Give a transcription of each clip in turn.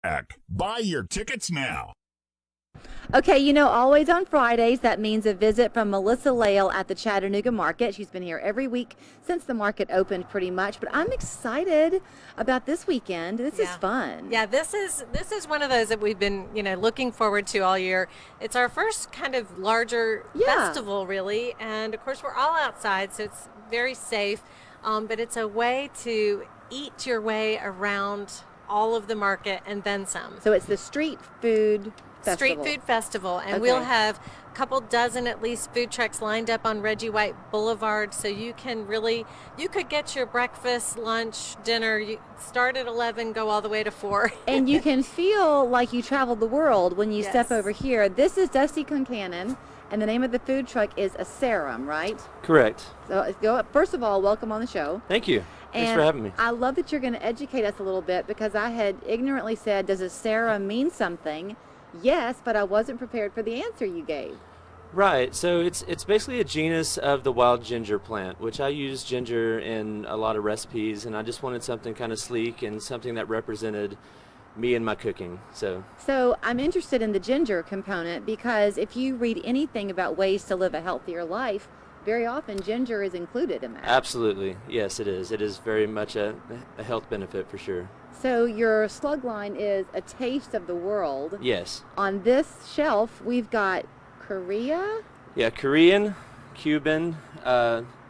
Pack. Buy your tickets now. Okay, always on Fridays, that means a visit from Melissa Lale at the Chattanooga Market. She's been here every week since the market opened pretty much, but I'm excited about this weekend. This is fun. Yeah, this is one of those that we've been, looking forward to all year. It's our first kind of larger festival, really, and of course we're all outside, so it's very safe, but it's a way to eat your way around all of the market and then some. So it's the Street Food Festival, and we'll have a couple dozen at least food trucks lined up on Reggie White Boulevard, so you could get your breakfast, lunch, dinner. You start at 11, go all the way to 4. And you can feel like you traveled the world when you step over here. This is Dusty Concannon, and the name of the food truck is Asarum, right? Correct. So first of all, welcome on the show. Thank you. Thanks for having me. I love that you're going to educate us a little bit, because I had ignorantly said, does Asarum mean something? Yes, but I wasn't prepared for the answer you gave. Right, so it's basically a genus of the wild ginger plant, which I use ginger in a lot of recipes, and I just wanted something kind of sleek and something that represented me and my cooking. So I'm interested in the ginger component, because if you read anything about ways to live a healthier life, very often ginger is included in that. Absolutely, yes, it is. It is very much a health benefit for sure. So your slug line is a taste of the world. Yes. On this shelf, we've got Korea. Yeah, Korean, Cuban,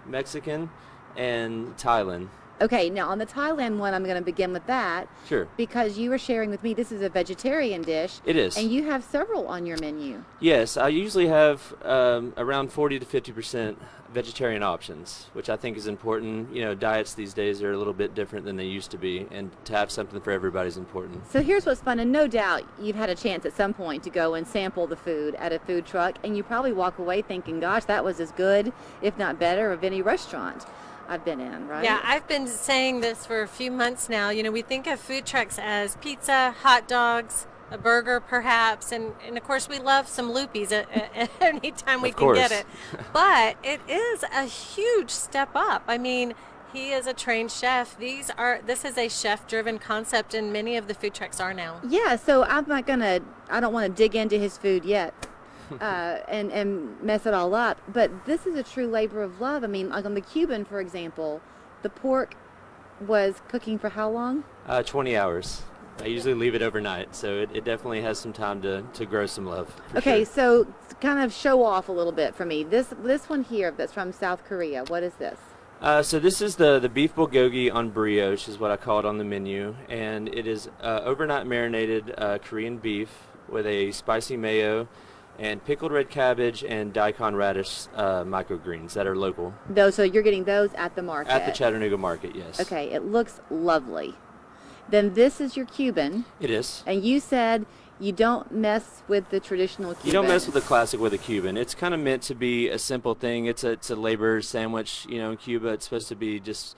Mexican, and Thailand. Okay, now on the Thailand one, I'm going to begin with that. Sure. Because you were sharing with me this is a vegetarian dish. It is. And you have several on your menu. Yes, I usually have around 40 to 50% vegetarian options, which I think is important. Diets these days are a little bit different than they used to be, and to have something for everybody is important. So here's what's fun, and no doubt you've had a chance at some point to go and sample the food at a food truck, and you probably walk away thinking, gosh, that was as good, if not better, of any restaurant I've been in, right? Yeah, I've been saying this for a few months now. We think of food trucks as pizza, hot dogs, a burger perhaps, and of course we love some loopies anytime we can get it. But it is a huge step up. I mean, he is a trained chef. This is a chef-driven concept, and many of the food trucks are now. Yeah, so I don't want to dig into his food yet. And mess it all up, but this is a true labor of love. I mean, like on the Cuban, for example, the pork was cooking for how long? 20 hours. I usually leave it overnight, so it definitely has some time to grow some love. Okay, sure. So kind of show off a little bit for me. This one here that's from South Korea, what is this? So this is the beef bulgogi on brioche is what I call it on the menu, and it is overnight marinated Korean beef with a spicy mayo and pickled red cabbage and daikon radish microgreens that are local. So you're getting those at the market? At the Chattanooga Market, yes. Okay, it looks lovely. Then this is your Cuban. It is. And you said you don't mess with the traditional Cuban. You don't mess with the classic with a Cuban. It's kind of meant to be a simple thing. It's a labor sandwich. In Cuba, it's supposed to be just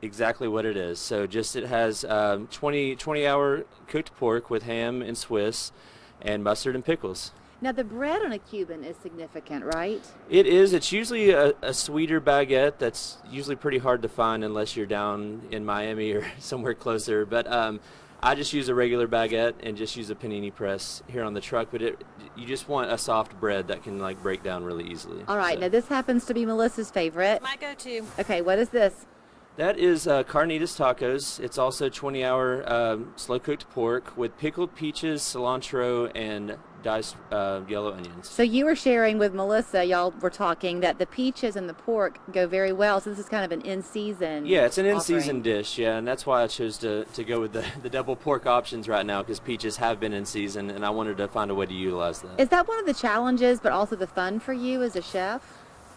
exactly what it is. So it has 20-hour cooked pork with ham and Swiss and mustard and pickles. Now, the bread on a Cuban is significant, right? It is. It's usually a sweeter baguette that's usually pretty hard to find unless you're down in Miami or somewhere closer. But I just use a regular baguette and just use a panini press here on the truck. But you just want a soft bread that can break down really easily. All right. So. Now, this happens to be Melissa's favorite. My go-to. Okay, what is this? That is Carnitas Tacos. It's also 20-hour slow-cooked pork with pickled peaches, cilantro, and diced yellow onions. So you were sharing with Melissa, y'all were talking, that the peaches and the pork go very well. So this is kind of an in-season Yeah, it's an in-season offering. dish, yeah, and that's why I chose to go with the double pork options right now, because peaches have been in season, and I wanted to find a way to utilize that. Is that one of the challenges, but also the fun for you as a chef?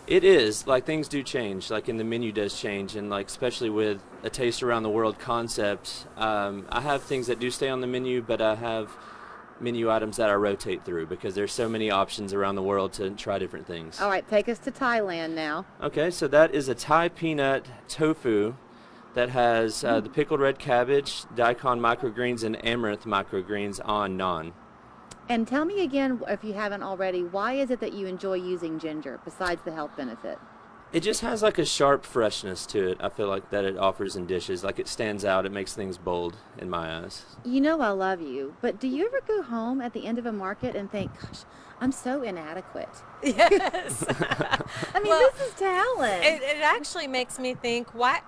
It is. Things do change, and the menu does change, and especially with a taste around the world concept, I have things that do stay on the menu, but I have menu items that I rotate through because there's so many options around the world to try different things. All right, take us to Thailand now. Okay, so that is a Thai peanut tofu that has the pickled red cabbage, daikon microgreens, and amaranth microgreens on naan. And tell me again, if you haven't already, why is it that you enjoy using ginger besides the health benefit? It just has like a sharp freshness to it. I feel like that it offers in dishes. Like it stands out. It makes things bold in my eyes. You know I love you, but do you ever go home at the end of a market and think, gosh, I'm so inadequate? Yes. I mean, this is talent. It actually makes me think, why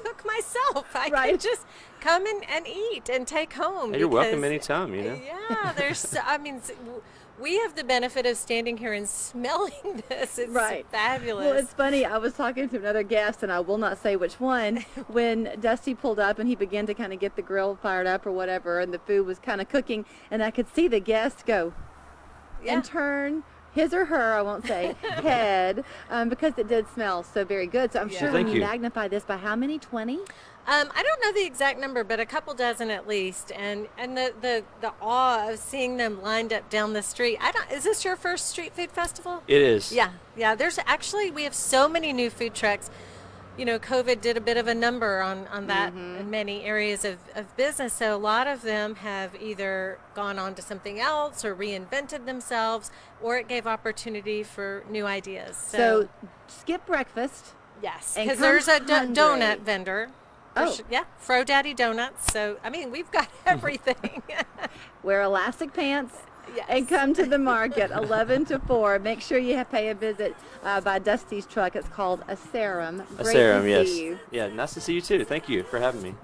cook myself? I can just come and eat and take home. Hey, you're welcome anytime, you know. Yeah, we have the benefit of standing here and smelling this. It's fabulous. Well, it's funny. I was talking to another guest, and I will not say which one, when Dusty pulled up and he began to kind of get the grill fired up or whatever, and the food was kind of cooking, and I could see the guest go and turn his or her, I won't say, head, because it did smell so very good. So I'm sure when you magnify this by how many, 20? I don't know the exact number, but a couple dozen at least. And the awe of seeing them lined up down the street. Is this your first street food festival? It is. Yeah. We have so many new food trucks. You know, COVID did a bit of a number on that in many areas of business. So a lot of them have either gone on to something else or reinvented themselves, or it gave opportunity for new ideas. So skip breakfast. Yes, because there's a donut vendor. Yeah, Fro Daddy Donuts. So, I mean, we've got everything. Wear elastic pants. Yes. And come to the market 11 to 4. Make sure you pay a visit by Dusty's truck. It's called Asarum. Great to see you. Yeah, nice to see you too. Thank you for having me.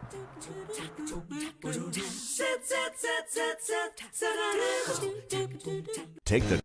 Take the